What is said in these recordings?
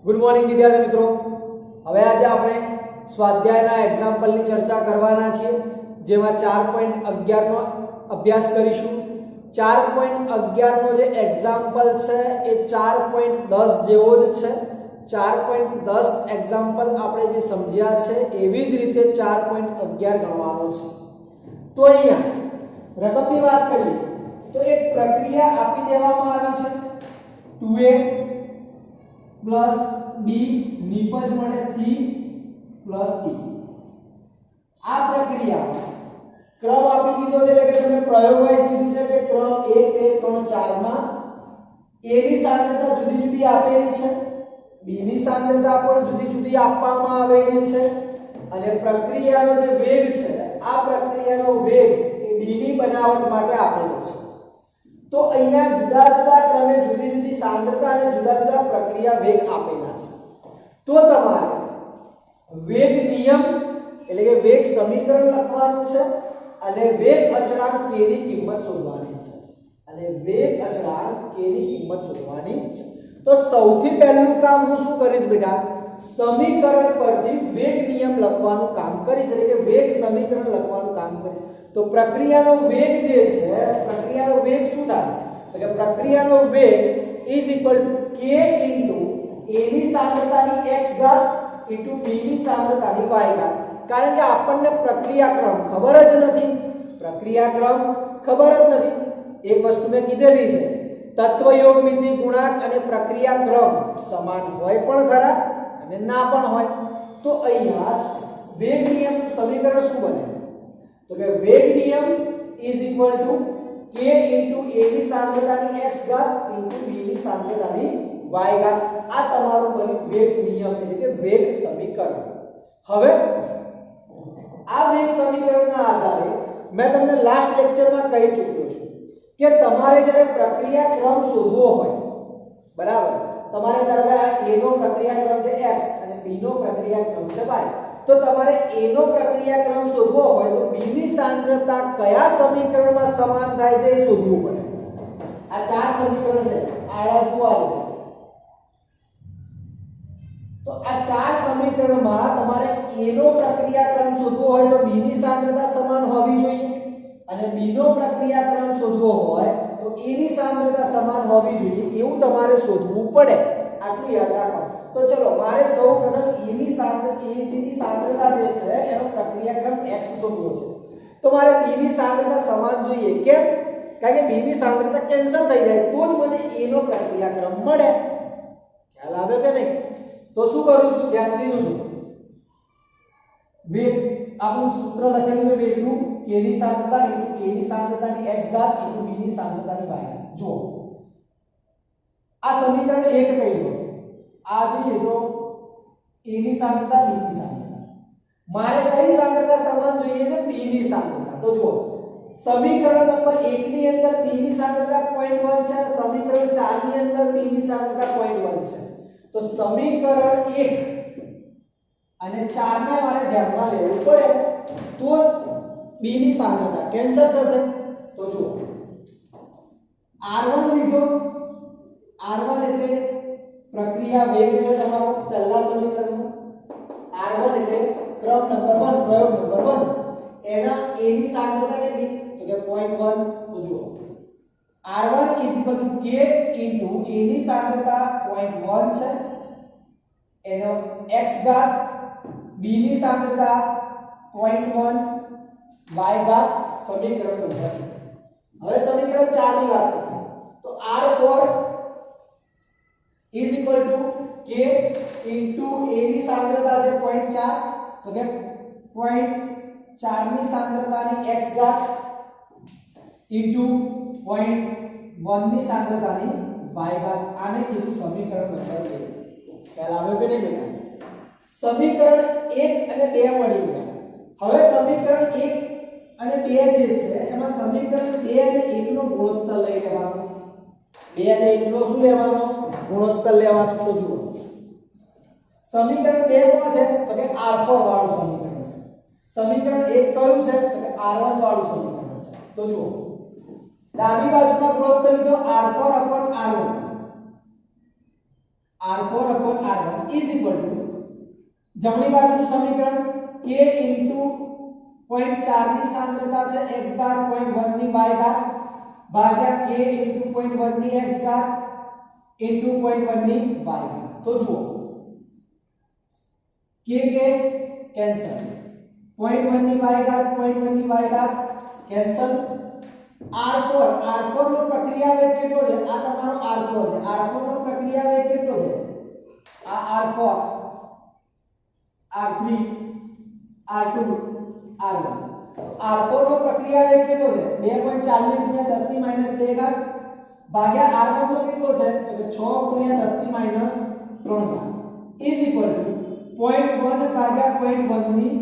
Good morning વિદ્યાર્થી મિત્રો। હવે આજે આપણે સ્વાધ્યાયના એક્ઝામ્પલની ચર્ચા કરવાના છીએ, જેમાં 4.11 નો અભ્યાસ કરીશું। 4.11 નો જે એક્ઝામ્પલ છે એ 4.10 જેવો જ છે। 4.10 એક્ઝામ્પલ આપણે જે સમજ્યા છે એવી જ રીતે 4.11 ગણવાનો છે। તો અહીંયા રકમની વાત કરીએ તો એક પ્રક્રિયા આપી દેવામાં આવી છે 2a प्लस b निपज मळे c प्लस d। आ प्रक्रिया क्रम आपी दीधो छे એટલે કે તમે પ્રયોગ વાઇઝ કીધું છે કે ક્રમ 1 2 3 4 માં a ની સાંદ્રતા જુદી જુદી આપેલી છે, b ની સાંદ્રતા પણ જુદી જુદી આપવામાં આવેલી છે અને પ્રક્રિયાનો જે વેગ છે આ પ્રક્રિયાનો વેગ એ d ની બનાવટ માટે આપેલો છે। तो અહીંયા जुदा जुदा क्रमे जुदी जुदी सांद्रता અને जुदा जुदा प्रक्रिया वेग આપેલા છે। તો તમારે વેગ નિયમ એટલે કે વેગ સમીકરણ લખવાનું છે અને વેગ અચળાંક k ની કિંમત શોધવાની છે અને વેગ અચળાંક k ની કિંમત શોધવાની છે। તો સૌથી પહેલું કામ હું શું કરીશ બેટા, સમીકરણ પરથી વેગ નિયમ લખવાનું કામ કરીશ એટલે કે વેગ સમીકરણ લખવાનું કામ કરીશ। तो प्रक्रियाનો વેગ જે છે, પ્રક્રિયાનો વેગ શું થાય તો કે પ્રક્રિયાનો વેગ k a ની સાંદ્રતાની x ઘાત b ની સાંદ્રતાની y ઘાત। કારણ કે આપણને પ્રક્રિયાક્રમ ખબર જ નથી, પ્રક્રિયાક્રમ ખબર જ નથી। એક વસ્તુ મેં કીધેલી છે, તત્વયોગમિતિ ગુણાંક અને પ્રક્રિયાક્રમ સમાન હોય પણ ખરા અને ના પણ હોય। તો અહીંયા વેગ નિયમનું સમીકરણ શું બને तो कि वेग नियम is equal to k into a ની સાંદ્રતાની x ઘાત into b ની સાંદ્રતાની y ઘાત। આ તમારું બન્યું વેગ નિયમ એટલે કે વેગ સમીકરણ। હવે આ વેગ સમીકરણના આધારે મેં તમને લાસ્ટ લેક્ચરમાં કહી ચૂક્યો છું કે તમારે જ્યારે પ્રક્રિયાક્રમ શોધવો હોય, બરાબર, તમારે ધારો કે a નો પ્રક્રિયાક્રમ છે x અને b નો પ્રક્રિયાક્રમ છે y, तो તમારે a નો પ્રક્રિયાક્રમ શોધવો હોય તો b ની સાંદ્રતા કયા સમીકરણમાં સમાન થાય છે એ શોધવું પડે। આ ચાર સમીકરણ છે, આડા જુઓ। તો આ ચાર સમીકરણમાં તમારે a નો પ્રક્રિયાક્રમ શોધવો હોય તો b ની સાંદ્રતા સમાન હોવી જોઈએ અને b નો પ્રક્રિયાક્રમ શોધવો હોય તો a ની સાંદ્રતા સમાન હોવી જોઈએ, એવું તમારે શોધવું પડે। આટલું યાદ રાખો। तो चलो मारे સૌપ્રથમ a ની સાંદ્રતા જે છે એનો પ્રક્રિયાક્રમ x શોધવો છે। તો મારે b ની સાંદ્રતા સમાન જોઈએ, કેમ? કારણ કે b ની સાંદ્રતા કેન્સલ થઈ જાય તો જ મને a નો પ્રક્રિયાક્રમ મળે। ખ્યાલ આવે કે નહીં? તો શું કરું છું, ધ્યાનથી જોજો। વેગ આપણું સૂત્ર લખેલું છે વેગનું k ની સાંદ્રતા into a ની સાંદ્રતાની x ઘાત into b ની સાંદ્રતાની y ઘાત। જો આ સમીકરણ 1 કહી દો, आ જોઈએ તો a ની સાંદ્રતા b ની સાંદ્રતા, મારે કઈ સાંદ્રતા સમાન જોઈએ છે, b ની સાંદ્રતા। તો જુઓ સમીકરણ નંબર 1 ની અંદર b ની સાંદ્રતા 0.1 છે, સમીકરણ 4 ની અંદર b ની સાંદ્રતા 0.1 છે। તો સમીકરણ 1 અને 4 ને મારે ધ્યાનમાં લેવું પડે તો b ની સાંદ્રતા કેન્સલ થશે। તો જુઓ r1 લીધો, r1 એટલે प्रक्रिया वेग છે તમારો પહેલા સમીકરણમાં, r1 એટલે ક્રમ નંબર 1 પ્રયોગ નંબર 1 એના a ની સાંદ્રતા કેટલી તો કે 0.1। તો જુઓ r1 k into a ની સાંદ્રતા 0.1 છે, એનો x ઘાત b ની સાંદ્રતા 0.1 y ઘાત સમીકરણ નંબર 1। હવે સમીકરણ 4 ની વાત કરીએ તો r4 is equal to k into a ની સાંદ્રતા છે 0.4 તો કે 0.4 ની સાંદ્રતાની x ઘાત into 0.1 ની સાંદ્રતાની y ઘાત। આને કીધું સમીકરણ નંબર 2। ખ્યાલ આવ્યો કે નહીં બેટા? સમીકરણ 1 અને 2 મળી ગયા। હવે સમીકરણ 1 અને 2 જે છે એમાં સમીકરણ 2 અને 1 નો ગુણોત્તર લઈ લેવાનો, 2 અને 1 નો શું લેવાનો, ગુણોત્તર લેવાનો। તો જુઓ સમીકરણ 2 કોણ છે તો કે r4 વાળું સમીકરણ છે, સમીકરણ 1 કયું છે તો કે r1 વાળું સમીકરણ છે। તો જુઓ ડાબી બાજુનો ગુણોત્તર લીધો r4 r1, r4 upon r1 is equal to જમણી બાજુનું સમીકરણ k into 0.4 ની સાંદ્રતા છે x બાર 0.1 ની y ઘાત ભાગ્યા k into 0.1 ની x ઘાત into 0.1 ની y ઘાત। તો જુઓ k કેન્સલ 0.1 ની y ઘાત 0.1 ની y ઘાત કેન્સલ r4 નો પ્રક્રિયા વેગ કેટલો છે આ તમારો r4 છે r4 નો પ્રક્રિયા વેગ કેટલો છે આ r4 r3 r2 r1 તો r4 નો પ્રક્રિયા વેગ કેટલો છે 2.40 ગુણ્યા 10 ની માઈનસ 2 ઘાત ભાગ્યા r1 નો કેટલો છે તો કે 6 ગુણ્યા 10 ની માઈનસ 3 ઘાત ઇઝ ઇક્વલ ટુ 0.1 ભાગ્યા 0.1 ની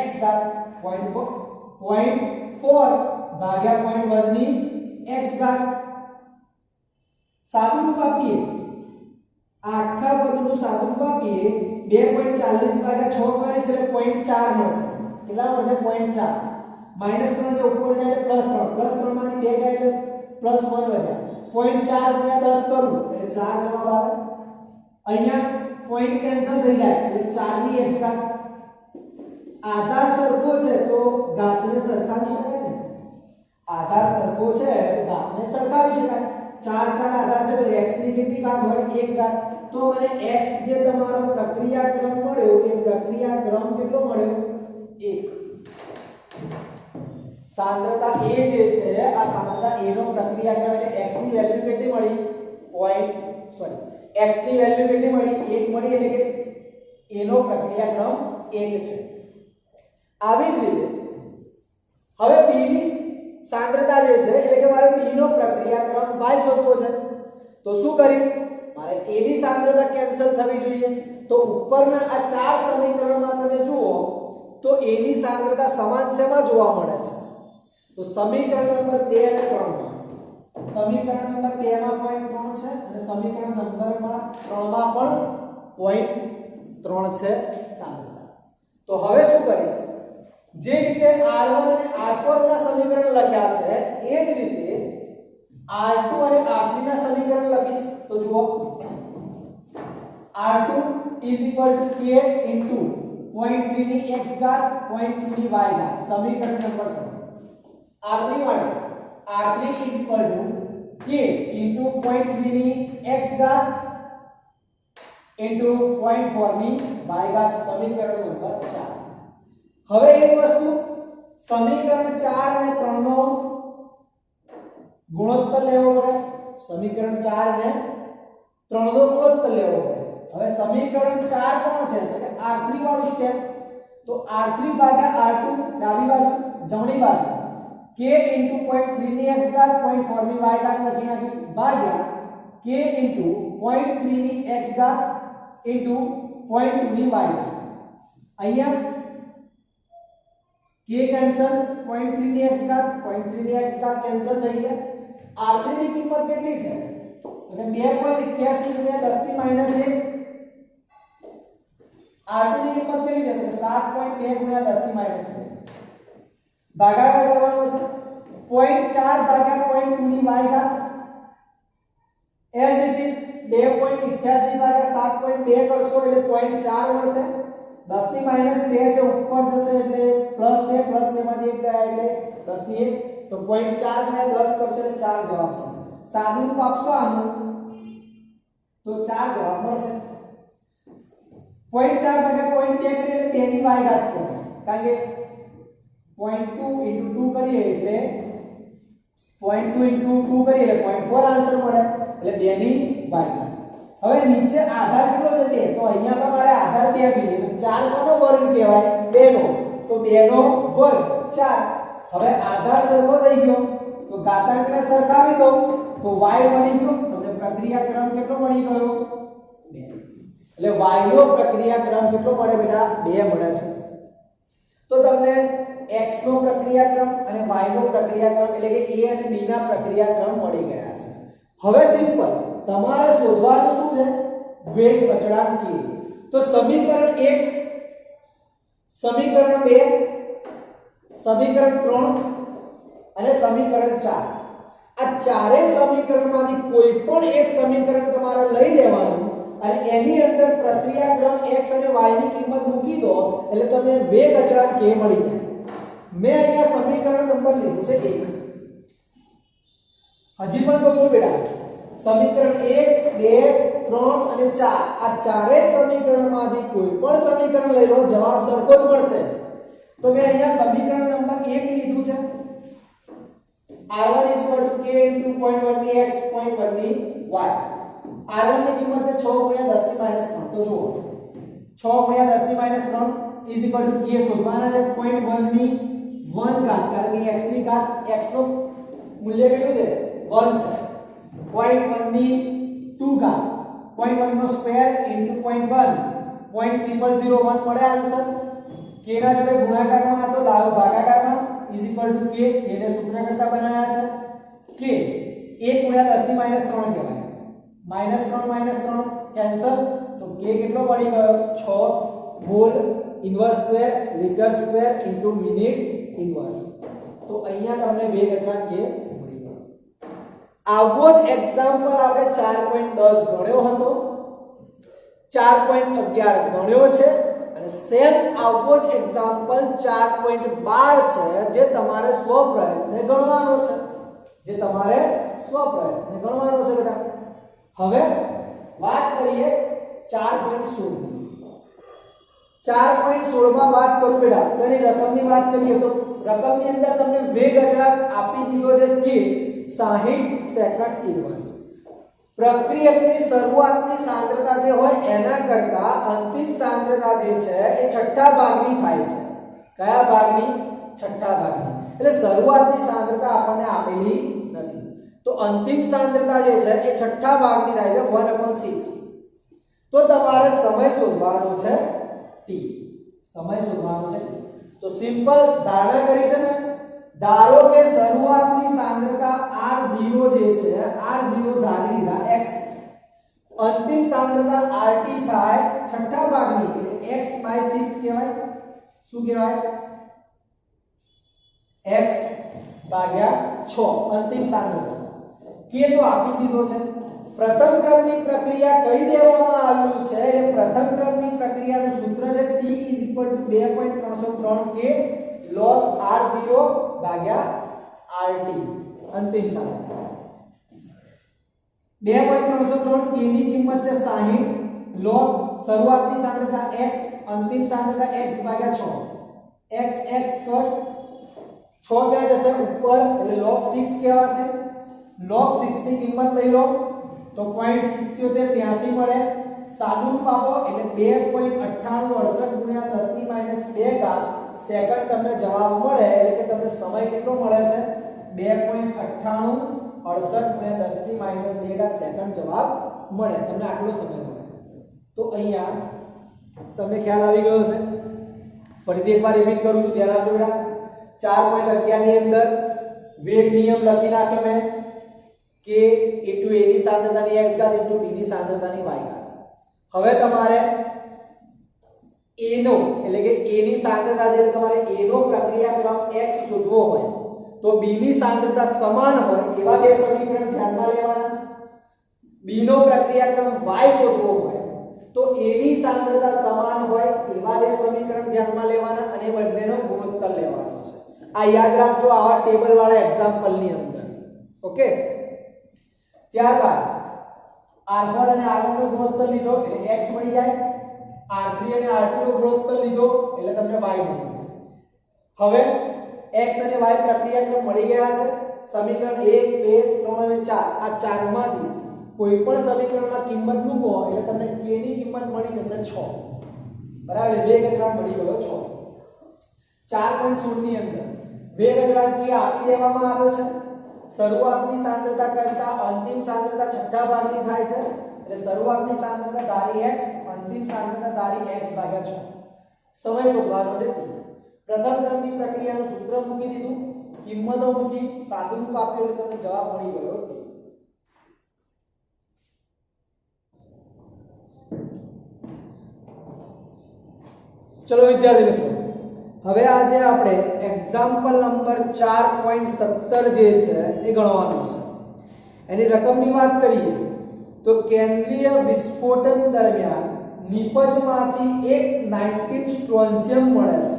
x ઘાત 0.4 ભાગ્યા 0.1 ની x ઘાત સાદું રૂપ આપીએ આખા પદનું સાદું રૂપ આપીએ 2.40 ભાગ્યા 6 કરીશ એટલે 0.4 મળશે કેટલા મળશે 0.4 માઈનસ 3 જે ઉપર જાય એટલે પ્લસ 3 માંથી 2 ગયા એટલે પ્લસ 1 વધ્યા 0.4 ગુણ્યા 10 કરું એટલે 4 જવાબ આવે અહીંયા પોઈન્ટ કેન્સલ થઈ જાય એટલે 4 ની x ઘાત આધાર સરખો છે તો ઘાતને સરખાવી શકાય ને આધાર સરખો છે તો ઘાતને સરખાવી શકાય 4 આધાર છે તો x ની કેટલી ઘાત હોય 1 ઘાત તો મને x જે તમારો પ્રક્રિયાક્રમ મળ્યો એ પ્રક્રિયાક્રમ કેટલો મળ્યો 1 સાંદ્રતા a જે છે આ સાંદ્રતા a નો પ્રક્રિયાક્રમ એટલે x ની વેલ્યુ કેટલી મળી x ની વેલ્યુ કેટલી મળી 1 મળી એટલે કે a નો પ્રક્રિયાક્રમ 1 છે આવી જ રીતે હવે b ની સાંદ્રતા જે છે એટલે કે મારે b નો પ્રક્રિયાક્રમ y શોધવો છે તો શું કરીશ મારે a ની સાંદ્રતા કેન્સલ થવી જોઈએ તો ઉપરના આ ચાર સમીકરણમાં તમે જુઓ તો a ની સાંદ્રતા સમાન શેમાં જોવા મળે છે તો સમીકરણ નંબર 2 અને 3 માં સમીકરણ નંબર 2 માં 0.3 છે અને સમીકરણ નંબર 3 માં પણ 0.3 છે સાંદ્રતા તો હવે શું કરીશ જે રીતે r1 અને r4 ના સમીકરણ લખ્યા છે એ જ રીતે r2 અને r3 ના સમીકરણ લખીશ તો જુઓ r2 k into 0.3 ની x ઘાત 0.2 ની y ઘાત સમીકરણ નંબર 3 r3 માટે r3 k into 0.3 ની x ઘાત into 0.4 ની y ઘાત સમીકરણ નંબર 4 હવે એક વસ્તુ સમીકરણ 4 અને 3 નો ગુણોત્તર લેવો પડે સમીકરણ 4 અને 3 નો ગુણોત્તર લેવો પડે હવે સમીકરણ 4 કોણ છે તો કે r3 વાળું સ્ટેપ તો r3 ભાગ્યા r2 ડાબી બાજુ જમણી બાજુ k into 0.3 ની x ઘાત 0.4 ની y ઘાત લખી નાખી ભાગ્યા k into 0.3 ની x ઘાત into 0.2 ની y ઘાત અહીંયા k કેન્સલ 0.3 ની x ઘાત 0.3 ની x ઘાત કેન્સલ થઈ ગયા r3 ની કિંમત કેટલી છે તો કે 2.81 ગુણ્યા 10 ની માઈનસ 1 r2 ની કિંમત કેટલી છે તો કે 7.2 ગુણ્યા 10 ની માઈનસ 1 ભાગાકાર કરવાનો છે 0.4 ભાગ્યા 0.2 ની y ઘાત as it is 2.81 ભાગ્યા 7.2 કરશો એટલે 0.4 મળશે 10 ની માઈનસ 2 છે ઉપર જશે એટલે પ્લસ 2 માંથી 1 ગયા એટલે 10 ની 1 તો 0.4 ગુણ્યા 10 કરશો એટલે 4 જવાબ મળશે સાદું રૂપ આપશો આનું તો 4 જવાબ મળશે 0.4 ભાગ્યા 0.2 કરીએ એટલે 2 ની y ઘાત કહેવાય કારણ કે 0.2 into 2 કરીએ એટલે 0.2 into 2 કરીએ એટલે 0.4 આન્સર મળે એટલે 2 ની y ઘાત હવે નીચે આધાર કેટલો છે 2 તો અહીંયા પણ મારે આધાર 2 જોઈએ તો 4 કોનો વર્ગ કહેવાય 2 નો તો 2 નો વર્ગ 4 હવે આધાર સરખો થઈ ગયો તો ઘાતાંકને સરખાવી દો તો y મળી ગયો તમને પ્રક્રિયાક્રમ કેટલો મળી ગયો 2 એટલે y નો પ્રક્રિયાક્રમ કેટલો મળે બેટા 2 મળે છે તો તમને x નો પ્રક્રિયાક્રમ અને y નો પ્રક્રિયાક્રમ એટલે કે a અને b ના પ્રક્રિયાક્રમ મળી ગયા છે હવે સિમ્પલ તમારે શોધવાનું શું છે વેગ અચળાંક k તો સમીકરણ 1 સમીકરણ 2 સમીકરણ 3 અને સમીકરણ 4 આ ચારે સમીકરણમાંથી કોઈ પણ એક સમીકરણ તમારે લઈ લેવાનું અને એની અંદર પ્રક્રિયાક્રમ x અને y ની કિંમત મૂકી દો એટલે તમને વેગ અચળાંક k મળી જાય. મેં અહીંયા સમીકરણ નંબર લીધું છે 1. હજી પણ કહું છું બેટા, સમીકરણ 1 2 3 અને 4 આ ચારે સમીકરણમાંથી કોઈ પણ સમીકરણ લઈ લો, જવાબ સરખો જ મળશે. તો મેં અહીંયા સમીકરણ નંબર 1 લીધું છે. r1 = k * 0.1 ની x 0.1 ની y. r1 ની કિંમત છે 6 * 10 - 3. તો જુઓ 6 * 10 - 3 = k શોધવાના છે. 0.1 ની 1 ઘાત, કારણ કે x ની ઘાત, x નું મૂલ્ય કેટલું છે 1 છે. 0.1 ની 2 ઘાત, 0.1 નો સ્ક્વેર * 0.1 0.0001 મળે આન્સર. k ના જોડે ગુણાકારમાં હતો, ભાગાકારમાં = k. k ને સૂત્ર કરતા બનાવ્યા છે. k 1 * 10 - 3 કહેવાય. -3 - 3 કેન્સલ, તો k કેટલો મળી ગયો 6 whole inverse square litre square * minute inverse. તો અહીંયા તમને વેગ અચળાંક k મળી ગયો. આવો જ એક્ઝામ્પલ આપણે 4.10 ગણ્યો હતો, 4.11 ગણ્યો છે અને સેમ આવો જ એક્ઝામ્પલ 4.12 છે જે તમારે સ્વપ્રયત્ને ગણવાનો છે. બેટા. હવે વાત કરીએ 4.16 ની. 4.16 માં વાત કરું બેટા, તો એની રકમની વાત કરીએ તો રકમની અંદર તમને વેગ અચળાંક આપી દીધો છે કે 60 સેકન્ડ ઇન્વર્સ. પ્રક્રિયકની શરૂઆતની સાંદ્રતા જે હોય એના કરતા અંતિમ સાંદ્રતા જે છે એ છઠ્ઠા ભાગની થાય છે. કયા ભાગની? છઠ્ઠા ભાગની. એટલે શરૂઆતની સાંદ્રતા આપણને આપેલી નથી, તો અંતિમ સાંદ્રતા જે છે એ છઠ્ઠા ભાગની થાય છે 1/6. તો તમારે સમય શોધવાનો છે t. તો સિમ્પલ ધારણા કરી છે ને, ધારો કે શરૂઆતની સાંદ્રતા r0 જે છે, r0 ધારી લીધા x, અંતિમ સાંદ્રતા rt થાય છઠ્ઠા ભાગની એટલે x/6 કહેવાય. શું કહેવાય? x/6 અંતિમ સાંદ્રતા. k તો આપી દીધો છે. પ્રથમ ક્રમની પ્રક્રિયા કહી દેવામાં આવ્યું છે એટલે પ્રથમ ક્રમની પ્રક્રિયાનું સૂત્ર છે t = 2.303 k log r0/rt અંતિમ સાંદ્રતા. 2.303 k ની કિંમત છે 60 log શરૂઆતની સાંદ્રતા x, અંતિમ સાંદ્રતા x/6. x કટ 6 ક્યાં જશે? ઉપર, એટલે log 6 કહેવાશે. log 6 ની કિંમત લઈ લો તો 0.7782 મળે. સાદું રૂપ આપો એટલે 2.9868 × 10 - 2 સેકન્ડ તમને જવાબ મળે. એટલે કે તમને સમય કેટલો મળે છે? 2.9868 × 10 - 2 સેકન્ડ જવાબ મળે. તમને આટલો સમય મળે. તો અહીંયા તમને ખ્યાલ આવી ગયો હશે. ફરીથી એકવાર રિપીટ કરું છું, ધ્યાન આપજો બેટા. 4.11 ની અંદર વેગ નિયમ લખી નાખ્યો મેં, k * a ની સાંદ્રતાની x ઘાત * b ની સાંદ્રતાની y ઘાત. હવે તમારે a નો એટલે કે a ની સાંદ્રતા જે તમારે a નો પ્રક્રિયાક્રમ x શોધવો હોય તો b ની સાંદ્રતા સમાન હોય એવા બે સમીકરણ ધ્યાનમાં લેવાના. b નો પ્રક્રિયાક્રમ y શોધવો હોય તો a ની સાંદ્રતા સમાન હોય એવા બે સમીકરણ ધ્યાનમાં લેવાના અને બંનેનો ગુણોત્તર લેવાનો છે. આ યાદ રાખજો આવા ટેબલ વાળા એક્ઝામ્પલ ની અંદર. ઓકે. ત્યારબાદ r4 અને r1 નો ગુણોત્તર લીધો એટલે x મળી જાય. r3 અને r2 નો ગુણોત્તર લીધો એટલે તમને y મળી જાય. હવે x અને y પ્રક્રિયાક્રમ મળી ગયા છે. સમીકરણ 1 2 3 અને 4 આ ચારમાંથી કોઈ પણ સમીકરણમાં કિંમત મૂકો એટલે તમને k ની કિંમત મળી જશે 6. બરાબર? એટલે વેગ અચળાંક મળી ગયો 6. 4.16 ની અંદર વેગ અચળાંક k આપી દેવામાં આવ્યો છે. શરૂઆતની સાંદ્રતા કરતા અંતિમ સાંદ્રતા છઠ્ઠા ભાગની થાય છે એટલે શરૂઆતની સાંદ્રતા ધારી x, અંતિમ સાંદ્રતા ધારી x/6. સમય શોધવાનો છે t. પ્રથમ ક્રમની પ્રક્રિયાનું સૂત્ર મૂકી દીધું, કિંમતો મૂકી, સાદું રૂપ આપ્યું એટલે તમને જવાબ મળી ગયો t. ચલો વિદ્યાર્થી મિત્રો, હવે આજે આપણે એક્ઝામ્પલ નંબર 4.17 જે છે એ ગણવાનું છે. એની રકમની વાત કરીએ તો કેન્દ્રીય વિસ્ફોટન દરમિયાન નિપજમાંથી એક 19 સ્ટ્રોન્શિયમ મળે છે।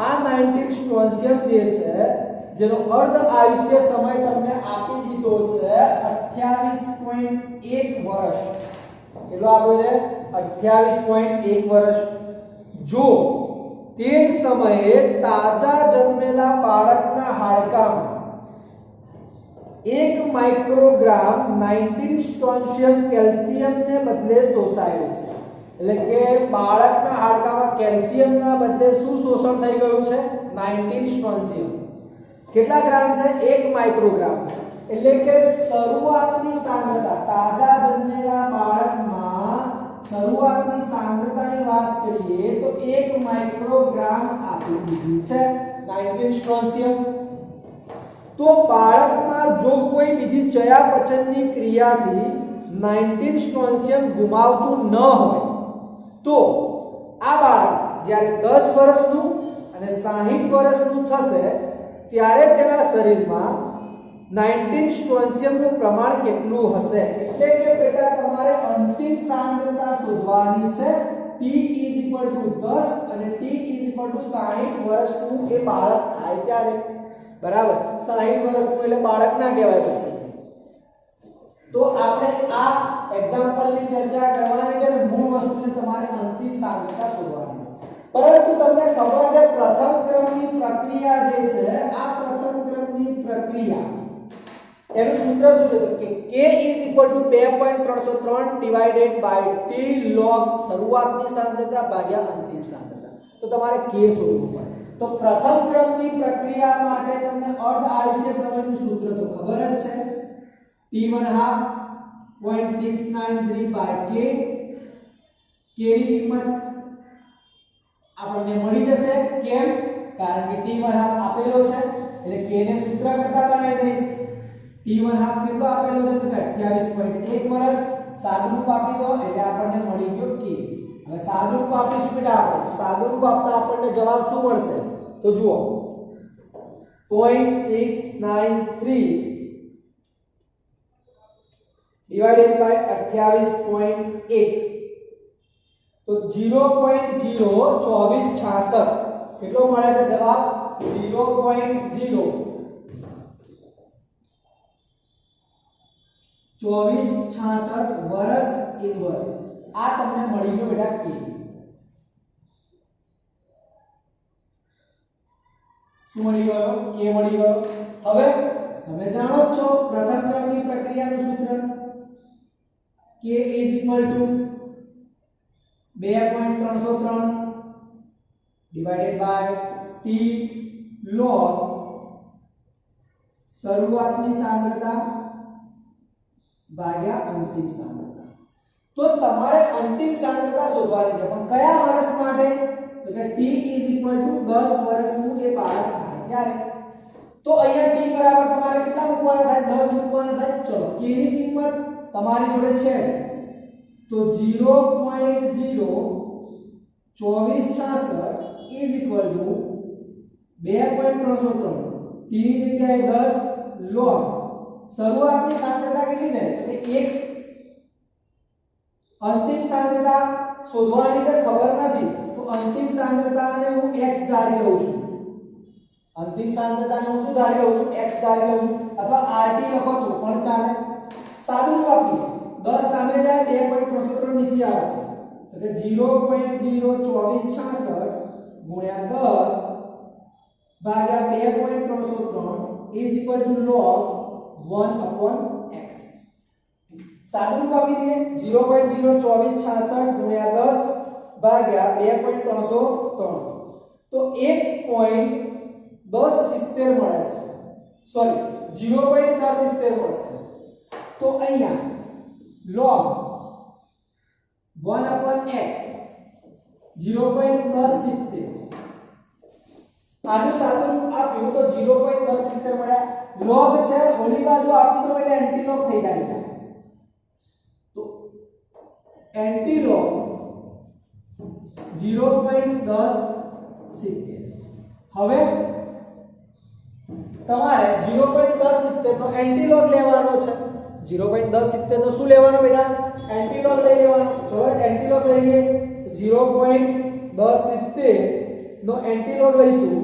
આ 19 સ્ટ્રોન્શિયમ જે છે જેનો અર્ધ આયુષ્ય સમય તમને આપી દીધો છે 28.1 વર્ષ। કેટલો આપ્યો છે? 28.1 વર્ષ। જો તે સમયે તાજા જન્મેલા બાળકના હાડકામાં 1 માઇક્રોગ્રામ 19 સ્ટ્રોન્શિયમ કેલ્શિયમને બદલે શોષાયેલ છે। એટલે કે બાળકના હાડકામાં કેલ્શિયમના બદલે શું શોષણ થઈ ગયું છે? 19 સ્ટ્રોન્શિયમ। કેટલા ગ્રામ છે? 1 માઇક્રોગ્રામ છે। એટલે કે શરૂઆતની સાંદ્રતા તાજા જન્મેલા બાળકમાં શરૂઆતની સાંદ્રતાની વાત કરીએ તો 1 માઇક્રોગ્રામ આપી દીધી છે 19 સ્ટ્રોન્શિયમ। તો બાળકમાં જો કોઈ બીજી ચયાપચયની ક્રિયાથી 19 સ્ટ્રોન્શિયમ ગુમાવતું ન હોય તો આ બાળક જ્યારે 10 વર્ષનું અને 60 વર્ષનું થશે ત્યારે તેના શરીરમાં 19 સ્ટ્રોન્શિયમનું પ્રમાણ કેટલું હશે? એટલે કે બેટા તમારે અંતિમ સાંદ્રતા શોધવાની છે। t 10 અને t 60 વર્ષનું એ બાળક થાય ત્યારે, બરાબર। 60 વર્ષનું એટલે બાળક ના કહેવાય પછી। તો આપણે આ એક્ઝામ્પલની ચર્ચા કરવાની છે અને મૂળ વસ્તુ છે તમારે અંતિમ સાંદ્રતા શોધવાની। પરંતુ તમને ખબર છે પ્રથમ ક્રમની પ્રક્રિયા જે છે આ પ્રથમ ક્રમની પ્રક્રિયા એનું સૂત્ર શું છે? તો કે k 2.303 divided by t log શરૂઆતની સાંદ્રતા ભાગ્યા અંતિમ સાંદ્રતા। તો તમારે k શોધવું પડે। તો પ્રથમ ક્રમની પ્રક્રિયા માટે તમને અર્ધ આયુષ્ય સમયનું સૂત્ર તો ખબર જ છે t1/2 0.693 બાય k। k ની કિંમત આપણને મળી જશે। કેમ? કારણ કે t1/2 આપેલો છે એટલે k ને સૂત્ર કરતા બનાવી દઈશ। t1/2 કેટલો આપેલો છે? તો 28.1 વર્ષ। સાદુરૂપ આપી દો એટલે આપણને મળી ગયો k। હવે સાદુરૂપ આપીશું બેટા આપણે, તો સાદુરૂપ આપતા આપણને જવાબ શું મળશે? તો જુઓ 0.693 ડિવાઇડેડ બાય 28.1 તો 0.02466 કેટલો મળે છે જવાબ? 0.02466 વર્ષ ઇનવર્સ। આ તમને મળી ગયો બેટા k। શું મળી ગયો? k મળી ગયો। હવે તમે જાણો જ છો પ્રથમ ક્રમની પ્રક્રિયાનું સૂત્ર k 2.303 divided by t log શરૂઆતની સાંદ્રતા ભાગ્યા અંતિમ સાંદ્રતા। તો તમારે અંતિમ સાંદ્રતા શોધવાની છે, પણ કયા વર્ષ માટે? તો કે t 10 વર્ષનું એ બાળક થાય ત્યારે। તો અહીંયા t બરાબર તમારે કેટલા મૂકવાના થાય? 10 મૂકવાના થાય। ચલો k ની કિંમત તમારી જોડે છે તો 0.02466 is equal to 2.303 t ની જગ્યાએ 10 log શરૂઆતની સાંદ્રતા કેટલી છે? તો કે 1। અંતિમ સાંદ્રતા શોધવાની છે, ખબર નથી તો અંતિમ સાંદ્રતાને હું x ધારી લઉં છું। અંતિમ સાંદ્રતાને હું શું ધારી લઉં છું? x ધારી લઉં છું, અથવા rt લખો તો પણ ચાલે। સાદુરૂપ આપીએ 10 સામે જાય 2.303 નીચે આવશે તો કે 0.02466 ગુણ્યા 10 ભાગ્યા 2.303 is equal to log 1/x। સાદુરૂપ આપી દઈએ 0.02466 ગુણ્યા 10 ભાગ્યા 2.303 તો 1.1070 મળે છે। સોરી 0.1070 મળશે। તો અહીંયા log 1/x 0.1070 આનું સાદુરૂપ આપ્યું તો 0.1070 મળ્યા। log છે ઓલી બાજુ આપી દો એટલે એન્ટીલોગ થઈ જાય। તો એન્ટીલોગ 0.1070 હવે તમારે 0.1070 નો એન્ટીલોગ લેવાનો છે। 0.1070 નો શું લેવાનો બેટા એન્ટીલોગ લઈ લેવાનો ચલો એન્ટીલોગ લઈ લઈએ 0.1070 નો એન્ટીલોગ લઈશું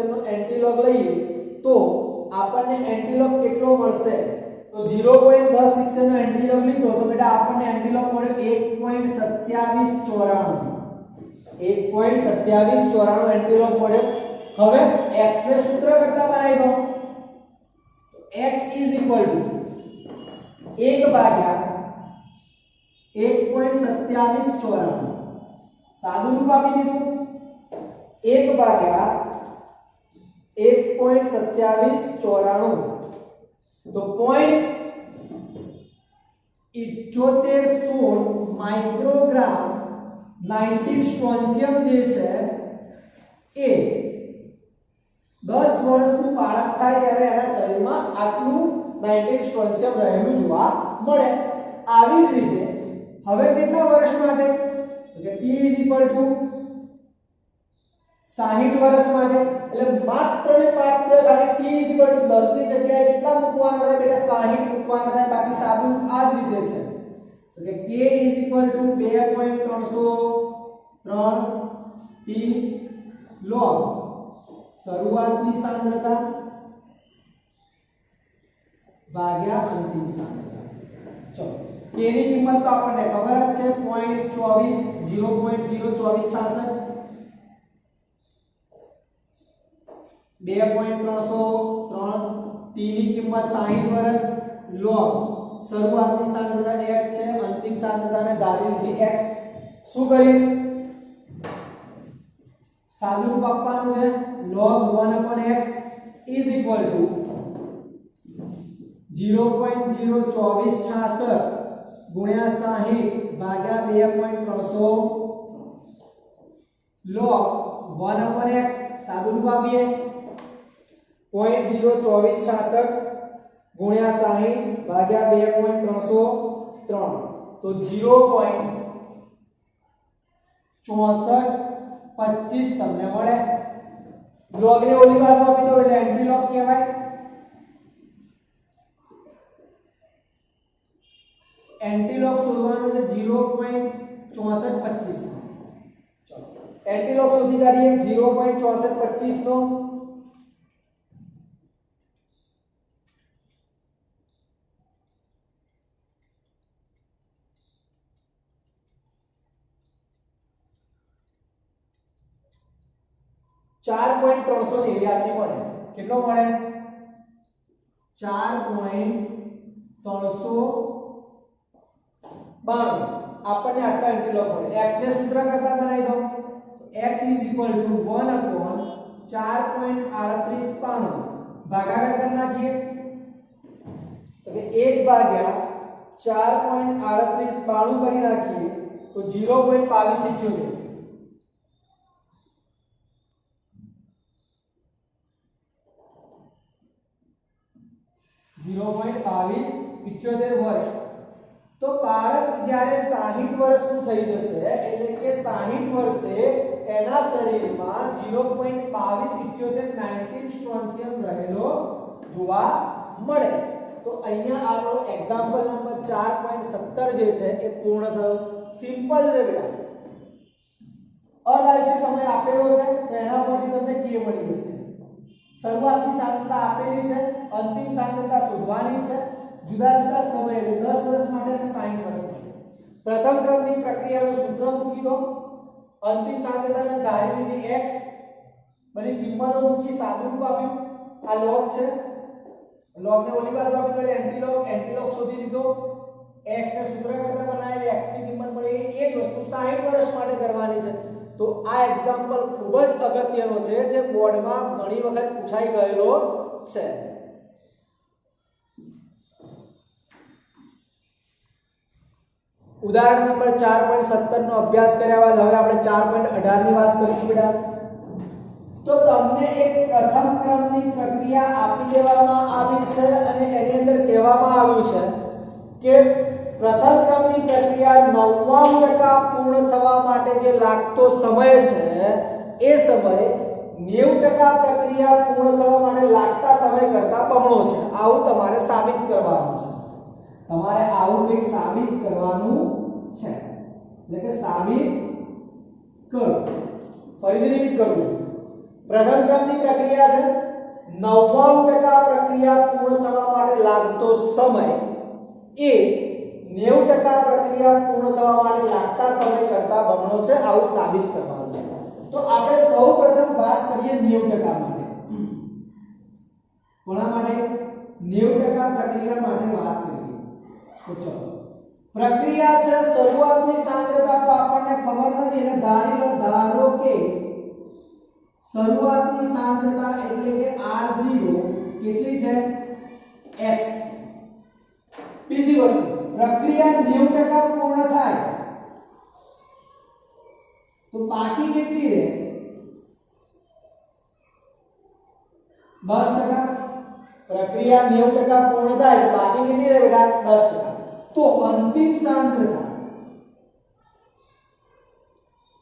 નો એન્ટીલોગ લઈએ તો આપણને એન્ટીલોગ કેટલો મળશે તો 0.1070 નો એન્ટીલોગ લીધો તો બેટા આપણને એન્ટીલોગ મળ્યો 1.2794 એન્ટીલોગ મળ્યો હવે x ને સૂત્ર કરતા બનાવી દો તો x 1 ભાગ્યા 1.2794 સાદું રૂપ આપી દીધું 1 ભાગ્યા 1.2794 તો 0.7816 માઇક્રોગ્રામ 19 સ્ટ્રોન્શિયમ જે છે એ 10 વર્ષનું બાળક થાય ત્યારે એના શરીરમાં આટલું 19 સ્ટ્રોન્શિયમ રહેલું જોવા મળે આવી જ રીતે હવે કેટલા વર્ષ માટે તો કે t 60 વર્ષ માટે એટલે માત્ર ને માત્ર ખાલી t 10 ની જગ્યાએ કેટલા મૂકવાના થાય બેટા 60 મૂકવાના થાય બાકી સાદું આ જ રીતે છે તો કે k 2.303 t log શરૂઆતની સાંદ્રતા ભાગ્યા અંતિમ સાંદ્રતા ચલો k ની કિંમત તો આપણને ખબર જ છે 0.02466 2.303 t ની કિંમત 60 વર્ષ log શરૂઆતની સાંદ્રતા x છે અંતિમ સાંદ્રતા મેં ધારી લીધી x શું કરીશ સાદું રૂપ આપવાનું છે log 1/x is equal to 0.02466 ગુણ્યા 60 ભાગ્યા 2.300 log 1/x સાદું રૂપ આપીએ 0.02466 ગુણ્યા 60 ભાગ્યા 2.303 તો 0.6425 તમને મળે log ને ઓલી બાજુ આપી દો એટલે એન્ટીલોગ કહેવાય એન્ટીલોગ શોધવાનો છે 0.6425 નો ચલો એન્ટીલોગ શોધી કાઢીએ 0.6425 નો 4.389 મળે કેટલો મળે 4.392 આપણને આટલા એન્ટીલોગ મળે x ને સૂત્ર કરતા બનાવી દો x = 1/4.38 ભાગાકાર કરી નાખીએ તો કે 1/4.38 કરી નાખીએ તો 0.2278 0.2278 વર્ષ તો બાળક જ્યારે 60 વર્ષનું થઈ જશે એટલે કે 60 વર્ષે એના શરીરમાં 0.2278 19 સ્ટ્રોન્શિયમ રહેલો જોવા મળે તો અહીંયા આપણો એક્ઝામ્પલ નંબર 4.17 જે છે એ પૂર્ણ થયો સિમ્પલ છે બેટા અદાયશી સમય આપેલો છે તો એના પરથી તમને k મળી જશે શરૂઆતની સાંદ્રતા આપેલી છે અંતિમ સાંદ્રતા શોધવાની છે જુદા જુદા સમય એટલે 10 વર્ષ માટે અને 60 વર્ષ માટે પ્રથમ ક્રમની પ્રક્રિયાનું સૂત્ર મૂકી દો અંતિમ સાંદ્રતા મેં ધારી લીધી x બધી કિંમતો મૂકી સાદું રૂપ આપ્યું આ log છે log ને ઓલી બાજુ આપી દો એન્ટીલોગ શોધી લીધો x ને સૂત્ર કરતા બનાવેલી x ની કિંમત મળી એ જ વસ્તુ 60 વર્ષ માટે કરવાની છે તો આ એક્ઝામ્પલ ખૂબ જ અગત્યનો છે જે બોર્ડમાં ઘણી વખત પૂછાઈ ગયેલો છે ઉદાહરણ નંબર 4.17 નો અભ્યાસ કર્યા બાદ હવે આપણે 4.18 ની વાત કરીશું બેટા તો તમને એક પ્રથમ ક્રમની પ્રક્રિયા આપી દેવામાં આવી છે અને એની અંદર કહેવામાં આવ્યું છે કે પ્રથમ ક્રમની પ્રક્રિયા 99% પૂર્ણ થવા માટે જે લાગતો સમય છે એ સમય 90% પ્રક્રિયા પૂર્ણ થવા માટે લાગતા સમય કરતા બમણો છે. આવું તમારે સાબિત કરવાનું છે. તમારે આવું કંઈક સાબિત કરવાનું છે. એટલે કે સાબિત કરો. ફરીથી રિપીટ કરું છું. પ્રથમ ક્રમની પ્રક્રિયા છે, 99% પ્રક્રિયા પૂર્ણ થવા માટે લાગતો સમય એ 90% પ્રક્રિયા પૂર્ણ થવા માટે લાગતા સમય કરતા બમણો છે. આવું સાબિત કરવાનું છે. તો આપણે સૌપ્રથમ વાત કરીએ 90% માટે. કોના માટે? 90% પ્રક્રિયા માટે વાત કરીએ. તો ચલો, પ્રક્રિયા છે શરૂઆતની સાંદ્રતા તો આપણને ખબર નથી એટલે ધારો કે શરૂઆતની સાંદ્રતા એટલે કે R0 કેટલી છે? x છે. બીજી વસ્તુ, પ્રક્રિયા 90% પૂર્ણ થાય તો બાકી કેટલી રહે? 10%. પ્રક્રિયા 90% પૂર્ણ થાય તો બાકી કેટલી રહે બેટા? 10%. તો અંતિમ સાંદ્રતા,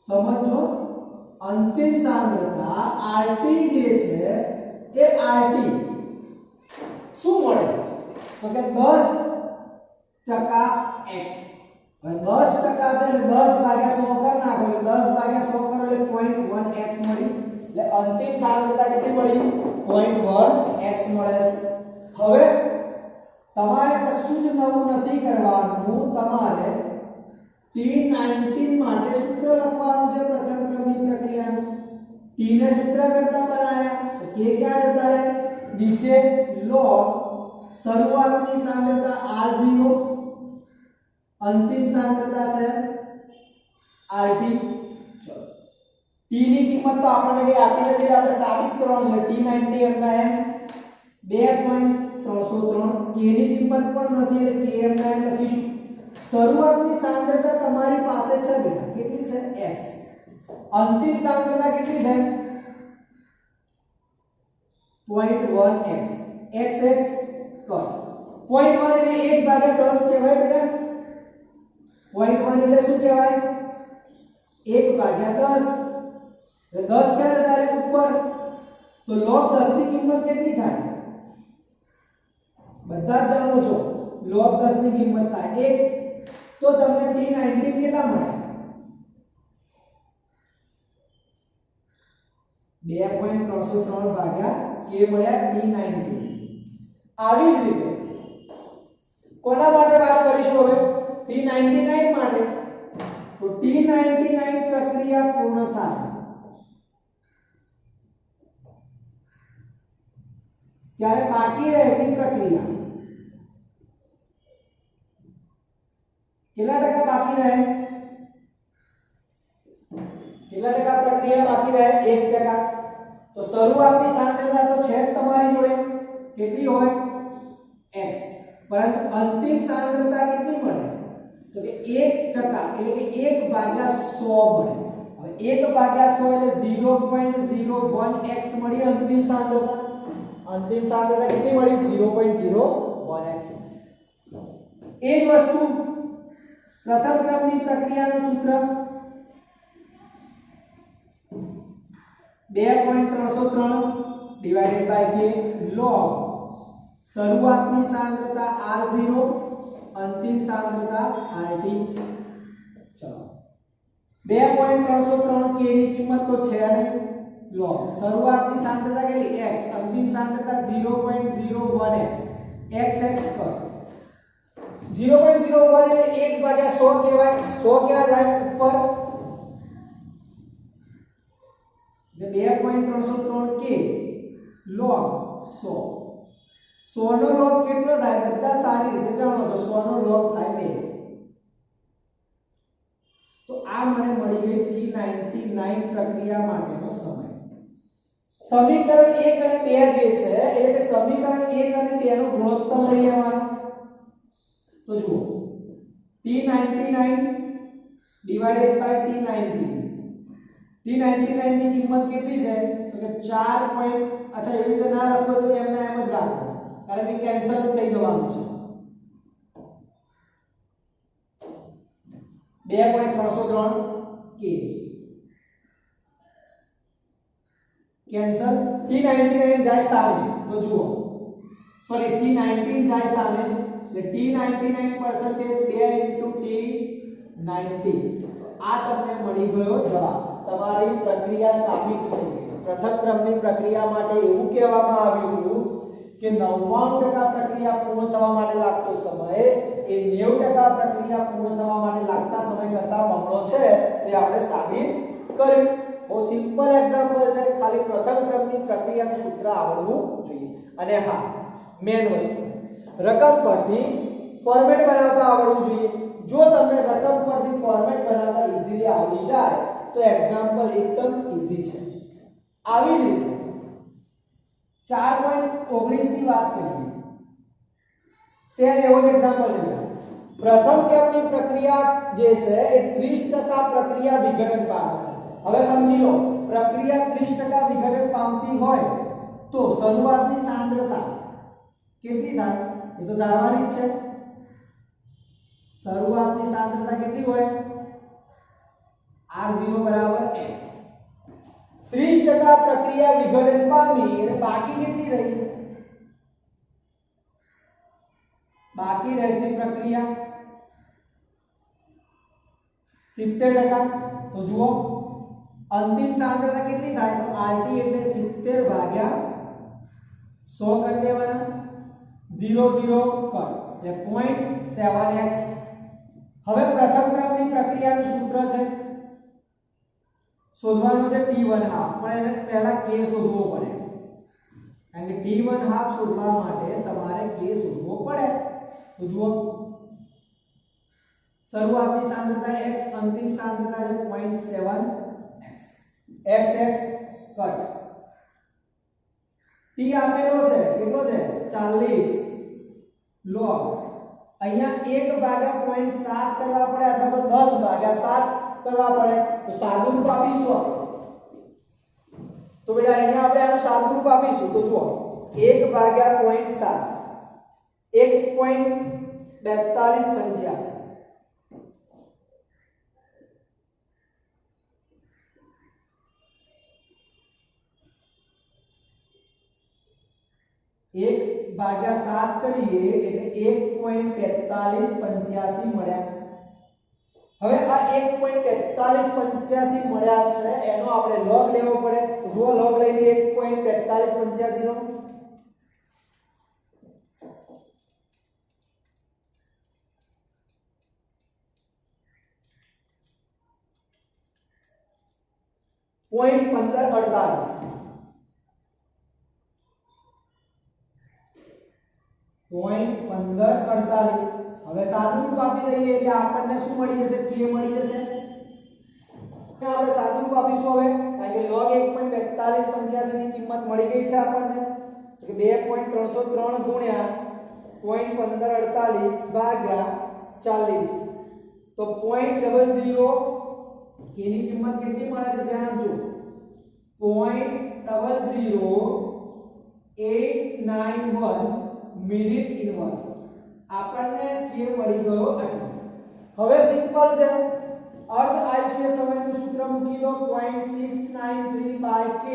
સમજો, અંતિમ સાંદ્રતા RT જે છે એ RT શું મળે? તો કે 10% x. હવે 10% છે એટલે 10 ભાગ્યા 100 કર નાખો એટલે 10 ભાગ્યા 100 કરો એટલે 0.1x મળી. એટલે અંતિમ સાંદ્રતા કેટલી મળી? 0.1x મળે છે. હવે તમારે કશું જ નવું નથી કરવાનું. તમારે T19 માટે સૂત્ર લખવાનું છે પ્રથમ ક્રમની પ્રક્રિયાનું. T ને સૂત્ર કરતા બનાયા તો k ક્યાં જતા રહે? નીચે log શરૂઆતની સાંદ્રતા R0, અંતિમ સાંદ્રતા છે RT. ચલો, T ની કિંમત તો આપણને કઈ આપી નથી, આપણે સાબિત કરવાનું છે. T90 એમના એમ 2.303. k ની કિંમત પણ નથી એટલે k એમના એમ લખીશું. શરૂઆતની સાંદ્રતા તમારી પાસે છે બેટા, કેટલી છે? x. અંતિમ સાંદ્રતા કેટલી છે? 0.1x. x x cut. 0.1 એટલે 1/10 કહેવાય બેટા. 0.1 એટલે શું કહેવાય? 1/10. એટલે 10 ક્યાં જતા રહે? ઉપર. તો log 10 ની કિંમત કેટલી થાય? બધા જ જાણો છો, log 10 ની કિંમત થાય 1. તો તમને T19 કેટલા મળે? 2.303 ભાગ્યા k મળ્યા T19. આવી જ રીતે કોના માટે વાત કરીશું હવે? T99 માટે. તો T99 પ્રક્રિયા પૂર્ણ થાય ત્યારે બાકી રહેતી પ્રક્રિયા કેટલા ટકા બાકી રહે? કેટલા ટકા પ્રક્રિયા બાકી રહે? 1%. તો શરૂઆતની સાંદ્રતા તો છે જ તમારી જોડે, કેટલી હોય? x. પરંતુ અંતિમ સાંદ્રતા કેટલી મળે? તો કે 1% એટલે કે 1/100 મળે. હવે 1/100 એટલે 0.01x મળી અંતિમ સાંદ્રતા. અંતિમ સાંદ્રતા કેટલી મળી? 0.01x. એ જ વસ્તુ પ્રથમ ક્રમની પ્રક્રિયાનું સૂત્ર 2.303 ડિવાઇડેડ બાય k log શરૂઆતની સાંદ્રતા R0, અંતિમ સાંદ્રતા RT. ચલો, 2.303 k ની કિંમત તો છે નહીં. log શરૂઆતની સાંદ્રતા કેટલી? x. અંતિમ સાંદ્રતા 0.01x. x x કર. 0.01 એટલે 1/100 કહેવાય. 100 ક્યાં જાય? ઉપર. એટલે 2.303 k log 100. 100 નો log કેટલો થાય? બધા સારી રીતે જાણો છો, 100 નો log થાય 2. તો આ મને મળી ગઈ T99 પ્રક્રિયા માટેનો સમય. સમીકરણ 1 અને 2 જે છે એટલે કે સમીકરણ 1 અને 2 નો ગુણોત્તર લઈ લેવાનો. તો જુઓ, T99 divided by T19. T99 ની કિંમત કેટલી છે? તો કે 4. અચ્છા, એવી રીતે ના લખો તો એમને એમ જ રાખો, કારણ કે કેન્સલ થઈ જવાનું છે. 2.303 કે કેન્સલ T99 જાય સામે તો જુઓ સોરી T19 જાય સામે એટલે T99% 2 T90 આ તમને મળી ગયો જવાબ તમારી પ્રક્રિયા સાબિત થઈ ગઈ પ્રથમ ક્રમની પ્રક્રિયા માટે એવું કહેવામાં આવ્યું હતું કે 99% પ્રક્રિયા પૂર્ણ થવા માટે લાગતો સમય એ 90% પ્રક્રિયા પૂર્ણ થવા માટે લાગતા સમય કરતા બમણો છે તે આપણે સાબિત કર્યું બહુ સિમ્પલ એક્ઝામ્પલ છે ખાલી પ્રથમ ક્રમની પ્રક્રિયાનું સૂત્ર આવડવું જોઈએ અને હા મેન વસ્તુ રકમ પરથી ફોર્મેટ બનાવતા આવડવું જોઈએ જો તમને રકમ પરથી ફોર્મેટ બનાવતા ઈઝીલી આવડી જાય તો એક્ઝામ્પલ એકદમ ઈઝી છે આવી જ રીતે 4.19 ની વાત કરીએ સેમ એવો જ એક્ઝામ્પલ છે પ્રથમ ક્રમની પ્રક્રિયા જે છે એ 30% પ્રક્રિયા વિઘટન પામે છે હવે સમજી લો પ્રક્રિયા 30% વિઘટન પામતી હોય તો શરૂઆતની સાંદ્રતા કેટલી થાય એ તો ધારવાની જ છે શરૂઆતની સાંદ્રતા કેટલી હોય R0 = x 30% પ્રક્રિયા વિઘટન પામી એટલે બાકી કેટલી રહી બાકી રહેતી પ્રક્રિયા 70% તો જુઓ અંતિમ સાંદ્રતા કેટલી થાય તો RT એટલે 70 ભાગ્યા 100 કરી દેવાના 0 0 કટ એટલે 0.7x હવે પ્રથમ ક્રમની પ્રક્રિયાનું સૂત્ર છે શોધવાનો છે T1 હાફ પણ એને પહેલા k શોધવો પડે કારણ કે T1 હાફ શોધવા માટે તમારે k શોધવો પડે તો જુઓ શરૂઆતની સાંદ્રતા x અંતિમ સાંદ્રતા છે 0.7x x કટ T આપેલો છે કેટલો છે 40 log અહીંયા 1 ભાગ્યા 0.7 કરવા પડે અથવા તો 10 ભાગ્યા 7 કરવા પડે તો સાદું રૂપ આપીશું આપણે તો બેટા અહીંયા આપણે આનું સાદું રૂપ આપીશું તો જુઓ 1 ભાગ્યા 0.7 1.4285 1/7 કરીએ એટલે 1.4285 મળ્યા હવે આ 1.4285 મળ્યા છે એનો આપણે log લેવો પડે તો જુઓ log લઈ લઈએ 1.4285 નો .1548 0.1548 હવે સાદું રૂપ આપી દઈએ એટલે આપણને શું મળી જશે k મળી જશે આપણે સાદું રૂપ આપીશું હવે કારણ કે log 1.4285 ની કિંમત મળી ગઈ છે આપણને તો કે 2.303 ગુણ્યા 0.1548 ભાગ્યા 40 તો 0.00 k ની કિંમત કેટલી મળે છે ધ્યાન આપજો 0.00891 મિનિટ ઇન્વર્સ આપણને k મળી ગયો આટલું હવે સિમ્પલ છે અર્ધ આયુષ્ય સમયનું સૂત્ર મૂકી દો 0.693/k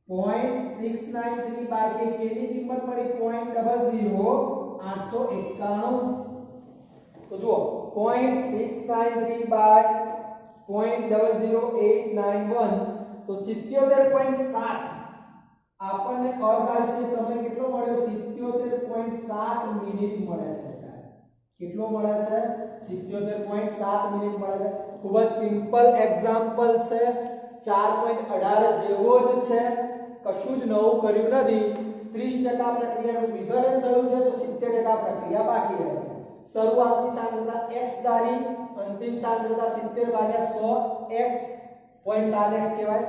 0.693/k k ની કિંમત મળી 0.00891 તો જુઓ 0.693/0.00891 તો 77.7 આપણને અર્ધ આયુષ્ય સમય કેટલો મળ્યો 77.7 મિનિટ મળે છે કેટલો મળે છે 77.7 મિનિટ મળે છે ખૂબ જ સિમ્પલ એક્ઝામ્પલ છે 4.18 જેવો જ છે કશું જ નવું કર્યું નથી 30% પ્રક્રિયાનું વિઘટન થયું છે તો 70% પ્રક્રિયા બાકી રહે છે શરૂઆતની સાંદ્રતા x ધારી અંતિમ સાંદ્રતા 70/100x 0.7x કહેવાય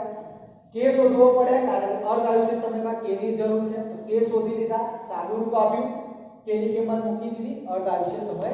k શોધવો પડે કારણ કે અર્ધ આયુષ્ય સમયમાં k ની જરૂર છે તો k શોધી દીધા સાદું રૂપ આપ્યું k ની કિંમત મૂકી દીધી અર્ધ આયુષ્ય સમય